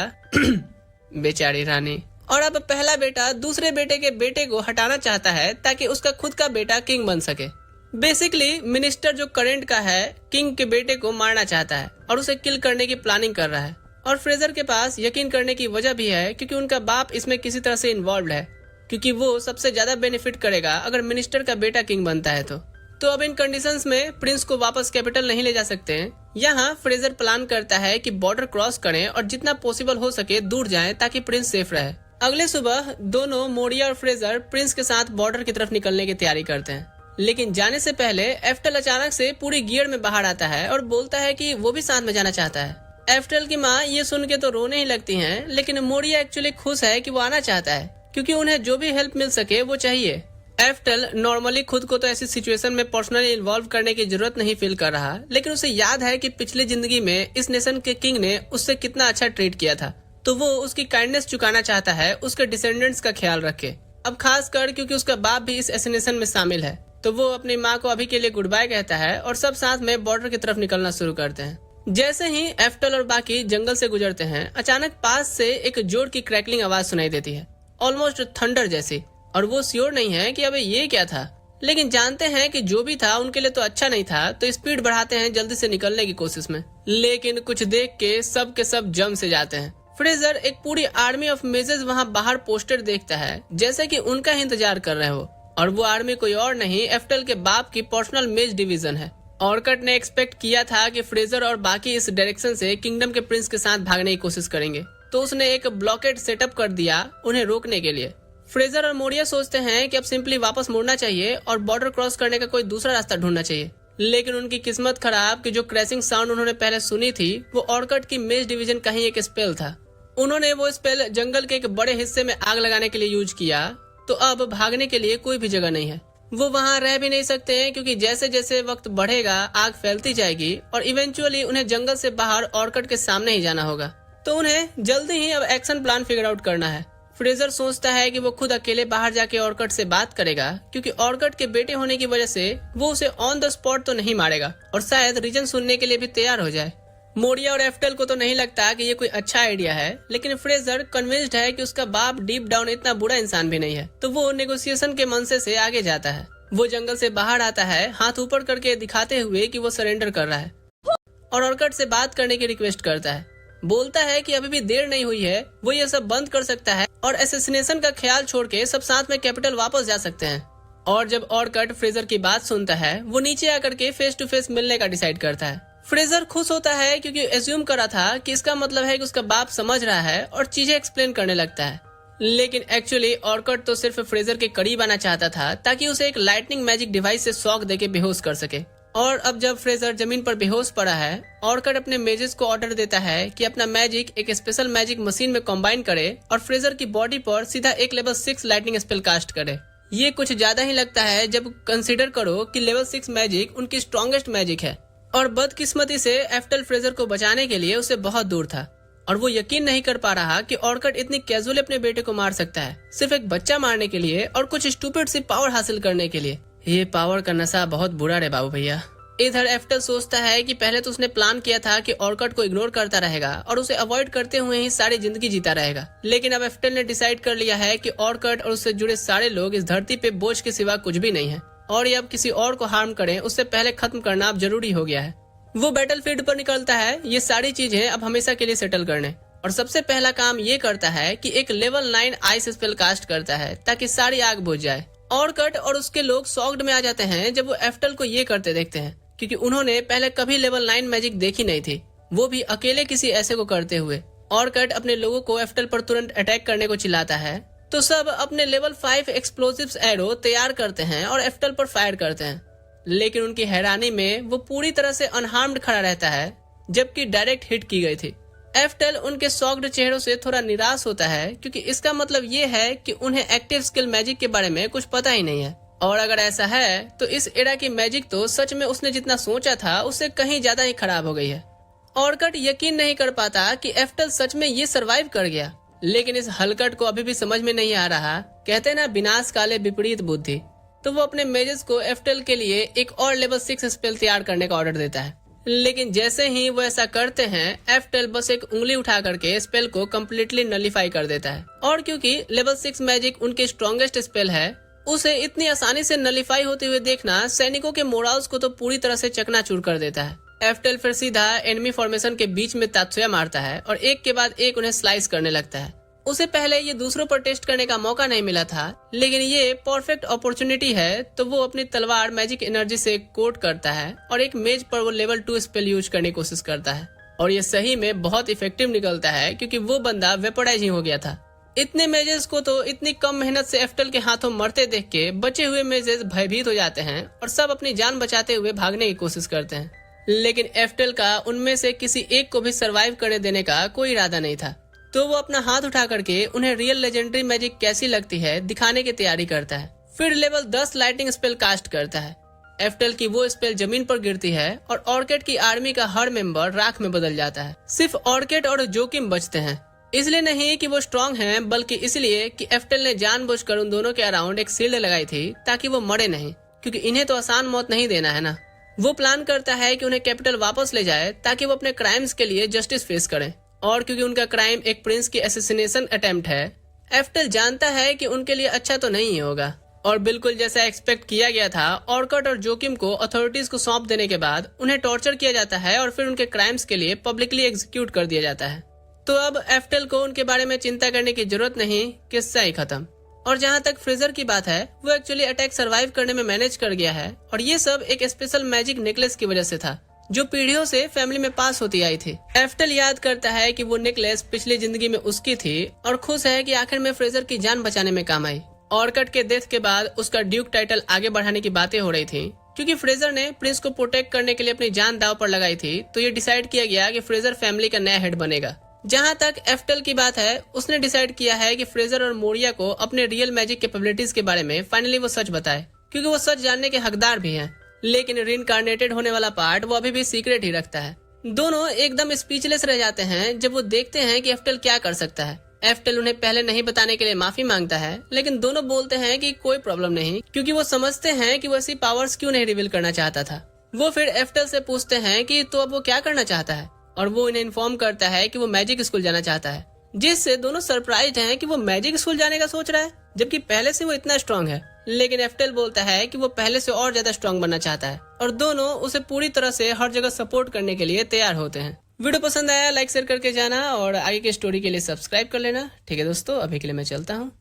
बेचारी रानी। और अब पहला बेटा दूसरे बेटे के बेटे को हटाना चाहता है ताकि उसका खुद का बेटा किंग बन सके। बेसिकली मिनिस्टर जो करंट का है किंग के बेटे को मारना चाहता है और उसे किल करने की प्लानिंग कर रहा है। और फ्रेजर के पास यकीन करने की वजह भी है क्योंकि उनका बाप इसमें किसी तरह से इन्वॉल्व है, क्योंकि वो सबसे ज्यादा बेनिफिट करेगा अगर मिनिस्टर का बेटा किंग बनता है। तो अब इन कंडीशंस में प्रिंस को वापस कैपिटल नहीं ले जा सकते हैं। यहाँ फ्रेजर प्लान करता है कि बॉर्डर क्रॉस करें और जितना पॉसिबल हो सके दूर जाएं ताकि प्रिंस सेफ रहे। अगले सुबह दोनों मोरिया और फ्रेजर प्रिंस के साथ बॉर्डर की तरफ निकलने की तैयारी करते हैं, लेकिन जाने से पहले एफ्टल अचानक से पूरी गियर में बाहर आता है और बोलता है कि वो भी साथ में जाना चाहता है। एफ्टल की माँ ये सुन के तो रोने ही लगती हैं, लेकिन मोरिया एक्चुअली खुश है कि वो आना चाहता है क्योंकि उन्हें जो भी हेल्प मिल सके वो चाहिए। एफ्टल नॉर्मली खुद को तो ऐसी सिचुएशन में पर्सनली इन्वॉल्व करने की जरूरत नहीं फील कर रहा, लेकिन उसे याद है कि पिछली जिंदगी में इस नेशन के किंग ने उससे कितना अच्छा ट्रीट किया था। तो वो उसकी काइंडनेस चुकाना चाहता है उसके डिसेंडेंट्स का ख्याल रखे। अब खास कर क्योंकि उसका बाप भी इस एसिनेशन में शामिल है। तो वो अपनी माँ को अभी के लिए गुड बाय कहता है और सब साथ में बॉर्डर की तरफ निकलना शुरू करते हैं। जैसे ही एफ्टल और बाकी जंगल से गुजरते हैं, अचानक पास से एक जोर की क्रैकलिंग आवाज सुनाई देती है, ऑलमोस्ट थंडर जैसी। और वो श्योर नहीं है कि अबे ये क्या था, लेकिन जानते हैं कि जो भी था उनके लिए तो अच्छा नहीं था। तो स्पीड बढ़ाते हैं जल्दी से निकलने की कोशिश में, लेकिन कुछ देख के सब जम से जाते हैं। फ्रेजर एक पूरी आर्मी ऑफ मेजेस वहाँ बाहर पोस्टर देखता है जैसे कि उनका ही इंतजार कर रहे हो, और वो आर्मी कोई और नहीं एफ्टल के बाप की पर्सनल मेज डिवीजन है। ऑर्कट ने एक्सपेक्ट किया था कि फ्रेजर और बाकी इस डायरेक्शन से किंगडम के प्रिंस के साथ भागने की कोशिश करेंगे, तो उसने एक ब्लॉकेड सेटअप कर दिया उन्हें रोकने के लिए। फ्रेजर और मोरिया सोचते हैं कि अब सिंपली वापस मुड़ना चाहिए और बॉर्डर क्रॉस करने का कोई दूसरा रास्ता ढूंढना चाहिए, लेकिन उनकी किस्मत खराब कि जो क्रैशिंग साउंड उन्होंने पहले सुनी थी वो ऑर्कट की मेज डिवीजन का ही एक स्पेल था। उन्होंने वो स्पेल जंगल के एक बड़े हिस्से में आग लगाने के लिए यूज किया, तो अब भागने के लिए कोई भी जगह नहीं है। वो वहाँ रह भी नहीं सकते हैं क्योंकि जैसे जैसे वक्त बढ़ेगा आग फैलती जाएगी और इवेंचुअली उन्हें जंगल से बाहर ऑर्कट के सामने ही जाना होगा, तो उन्हें जल्दी ही अब एक्शन प्लान फिगर आउट करना है। फ्रेजर सोचता है कि वो खुद अकेले बाहर जाके ऑर्कट से बात करेगा क्योंकि ऑर्कट के बेटे होने की वजह से वो उसे ऑन द स्पॉट तो नहीं मारेगा और शायद रीजन सुनने के लिए भी तैयार हो जाए। मोरिया और एफ्टल को तो नहीं लगता कि ये कोई अच्छा आइडिया है, लेकिन फ्रेजर कन्विंस्ड है कि उसका बाप डीप डाउन इतना बुरा इंसान भी नहीं है, तो वो नेगोशिएशन के मनसे से आगे जाता है। वो जंगल से बाहर आता है हाथ ऊपर करके दिखाते हुए कि वो सरेंडर कर रहा है और ऑर्कट से बात करने की रिक्वेस्ट करता है। बोलता है कि अभी भी देर नहीं हुई है, वो ये सब बंद कर सकता है और एसेसिनेशन का ख्याल छोड़ के सब साथ में कैपिटल वापस जा सकते हैं। और जब ऑर्कट फ्रेजर की बात सुनता है वो नीचे आकर के फेस टू फेस मिलने का डिसाइड करता है। फ्रेजर खुश होता है क्योंकि एज्यूम करा था कि इसका मतलब है कि उसका बाप समझ रहा है और चीजें एक्सप्लेन करने लगता है, लेकिन एक्चुअली ऑर्कट तो सिर्फ फ्रेजर के करीब आना चाहता था ताकि उसे एक लाइटनिंग मैजिक डिवाइस से शॉक देके बेहोश कर सके। और अब जब फ्रेजर जमीन पर बेहोश पड़ा है, ऑर्कट अपने मेजेस को ऑर्डर देता है कि अपना मैजिक एक स्पेशल मैजिक मशीन में कंबाइन करे और फ्रेजर की बॉडी पर सीधा एक लेवल 6 लाइटनिंग स्पेल कास्ट करे। ये कुछ ज्यादा ही लगता है जब कंसीडर करो कि लेवल 6 मैजिक उनकी स्ट्रॉन्गेस्ट मैजिक है और बदकिस्मती से एफ्टल फ्रेजर को बचाने के लिए उसे बहुत दूर था और वो यकीन नहीं कर पा रहा कि ऑर्कट इतनी कैजुअली अपने बेटे को मार सकता है सिर्फ एक बच्चा मारने के लिए और कुछ स्टूपिड सी पावर हासिल करने के लिए। ये पावर का नशा बहुत बुरा रे बाबू भैया। इधर एफ्टल सोचता है कि पहले तो उसने प्लान किया था कि ऑर्कट को इग्नोर करता रहेगा और उसे अवॉइड करते हुए ही सारी जिंदगी जीता रहेगा, लेकिन अब एफ्टल ने डिसाइड कर लिया है कि ऑर्कट और उससे जुड़े सारे लोग इस धरती पे बोझ के सिवा कुछ भी नहीं है और ये अब किसी और को हार्म करें उससे पहले खत्म करना अब जरूरी हो गया है। वो बैटलफील्ड पर निकलता है ये सारी चीजें अब हमेशा के लिए सेटल करने, और सबसे पहला काम ये करता है कि एक लेवल 9 आइस स्पेल कास्ट करता है ताकि सारी आग बुझ जाए। ऑर्कट और उसके लोग शॉक्ड में आ जाते हैं जब वो एफ्टल को ये करते देखते हैं क्योंकि उन्होंने पहले कभी लेवल 9 मैजिक देखी नहीं थी, वो भी अकेले किसी ऐसे को करते हुए। ऑर्कट अपने लोगों को एफ्टल पर तुरंत अटैक करने को चिल्लाता है, तो सब अपने लेवल 5 एक्सप्लोसिव्स एरो तैयार करते हैं और एफ्टल पर फायर करते हैं, लेकिन उनकी हैरानी में वो पूरी तरह से अनहार्म्ड खड़ा रहता है जबकि डायरेक्ट हिट की गई थी। एफ्टल उनके शॉक्ड चेहरों से थोड़ा निराश होता है क्योंकि इसका मतलब ये है कि उन्हें एक्टिव स्किल मैजिक के बारे में कुछ पता ही नहीं है, और अगर ऐसा है तो इस एरा की मैजिक तो सच में उसने जितना सोचा था उससे कहीं ज्यादा ही खराब हो गई है। ऑर्कट यकीन नहीं कर पाता कि एफ्टल सच में ये सरवाइव कर गया, लेकिन इस हलकट को अभी भी समझ में नहीं आ रहा। कहते ना विनाश काले विपरीत बुद्धि, तो वो अपने मेजेस को एफ्टल के लिए एक और लेवल 6 स्पेल तैयार करने का ऑर्डर देता है, लेकिन जैसे ही वो ऐसा करते हैं एफ्टल बस एक उंगली उठा करके स्पेल को कम्प्लीटली नलीफाई कर देता है, और क्योंकि लेवल 6 मैजिक उनके स्ट्रॉन्गेस्ट स्पेल है उसे इतनी आसानी से नलीफाई होते हुए देखना सैनिकों के मोराल्स को तो पूरी तरह से चकनाचूर कर देता है। एफ्टल फिर सीधा एनिमी फॉर्मेशन के बीच में तात्सुया मारता है और एक के बाद एक उन्हें स्लाइस करने लगता है। उसे पहले ये दूसरों पर टेस्ट करने का मौका नहीं मिला था, लेकिन ये परफेक्ट अपॉर्चुनिटी है, तो वो अपनी तलवार मैजिक एनर्जी से कोट करता है और एक मेज पर वो लेवल 2 स्पेल यूज करने की कोशिश करता है, और ये सही में बहुत इफेक्टिव निकलता है क्योंकि वो बंदा वेपोराइज ही हो गया था। इतने मेजेस को तो इतनी कम मेहनत से एफ्टल के हाथों मरते देख के बचे हुए मेजेस भयभीत हो जाते हैं और सब अपनी जान बचाते हुए भागने की कोशिश करते हैं, लेकिन एफ्टल का उनमें से किसी एक को भी सरवाइव करने देने का कोई इरादा नहीं था, तो वो अपना हाथ उठा करके उन्हें रियल लेजेंडरी मैजिक कैसी लगती है दिखाने की तैयारी करता है। फिर लेवल 10 लाइटिंग स्पेल कास्ट करता है। एफ्टल की वो स्पेल जमीन पर गिरती है और ऑर्किड की आर्मी का हर मेंबर राख में बदल जाता है। सिर्फ ऑर्किड और जोकिम बचते हैं, इसलिए नहीं कि वो स्ट्रॉन्ग हैं, बल्कि इसलिए कि एफ्टल ने जानबूझकर उन दोनों के अराउंड एक शील्ड लगाई थी ताकि वो मरे नहीं, क्योंकि इन्हें तो आसान मौत नहीं देना है ना। वो प्लान करता है कि उन्हें कैपिटल वापस ले जाए ताकि वो अपने क्राइम्स के लिए जस्टिस फेस करें, और क्योंकि उनका क्राइम एक प्रिंस की असैसिनेशन अटेम्प्ट है, एफ्टल जानता है कि उनके लिए अच्छा तो नहीं होगा। और बिल्कुल जैसा एक्सपेक्ट किया गया था, ऑर्किड और जोकिम को अथॉरिटीज को सौंप देने के बाद उन्हें टॉर्चर किया जाता है और फिर उनके क्राइम्स के लिए पब्लिकली एग्जीक्यूट कर दिया जाता है। तो अब एफ्टल को उनके बारे में चिंता करने की जरूरत नहीं, किस्सा ही खत्म। और जहाँ तक फ्रेजर की बात है, वो एक्चुअली अटैक सरवाइव करने में मैनेज कर गया है और ये सब एक स्पेशल मैजिक नेकलेस की वजह से था जो पीढ़ियों से फैमिली में पास होती आई थी। एफ्टल याद करता है कि वो नेकलेस पिछली जिंदगी में उसकी थी और खुश है कि आखिर में फ्रेजर की जान बचाने में काम आई। ऑर्कट के डेथ के बाद उसका ड्यूक टाइटल आगे बढ़ाने की बातें हो रही थी क्योंकि फ्रेजर ने प्रिंस को प्रोटेक्ट करने के लिए अपनी जान दांव पर लगाई थी। तो ये डिसाइड किया गया कि फ्रेजर फैमिली का नया हेड बनेगा। जहाँ तक एफ्टल की बात है, उसने डिसाइड किया है कि फ्रेजर और मोरिया को अपने रियल मैजिक कैपेबिलिटीज के बारे में फाइनली वो सच बताए, क्योंकि वो सच जानने के हकदार भी हैं। लेकिन रिइंकार्नेटेड होने वाला पार्ट वो अभी भी सीक्रेट ही रखता है। दोनों एकदम स्पीचलेस रह जाते हैं जब वो देखते हैं कि एफ्टल क्या कर सकता है। एफ्टल उन्हें पहले नहीं बताने के लिए माफी मांगता है, लेकिन दोनों बोलते हैं कि कोई प्रॉब्लम नहीं, क्योंकि वो समझते हैं कि वो ऐसी पावर्स क्यों नहीं रिवील करना चाहता था। वो फिर एफ्टल से पूछते हैं कि तो अब वो क्या करना चाहता है, और वो इन्हें इन्फॉर्म करता है कि वो मैजिक स्कूल जाना चाहता है, जिससे दोनों सरप्राइज्ड हैं कि वो मैजिक स्कूल जाने का सोच रहा है, जबकि पहले से वो इतना स्ट्रांग है। लेकिन एफ्टल बोलता है कि वो पहले से और ज्यादा स्ट्रांग बनना चाहता है और दोनों उसे पूरी तरह से हर जगह सपोर्ट करने के लिए तैयार होते हैं। वीडियो पसंद आया लाइक शेयर करके जाना और आगे की स्टोरी के लिए सब्सक्राइब कर लेना। ठीक है दोस्तों, अभी के लिए मैं चलता हूँ।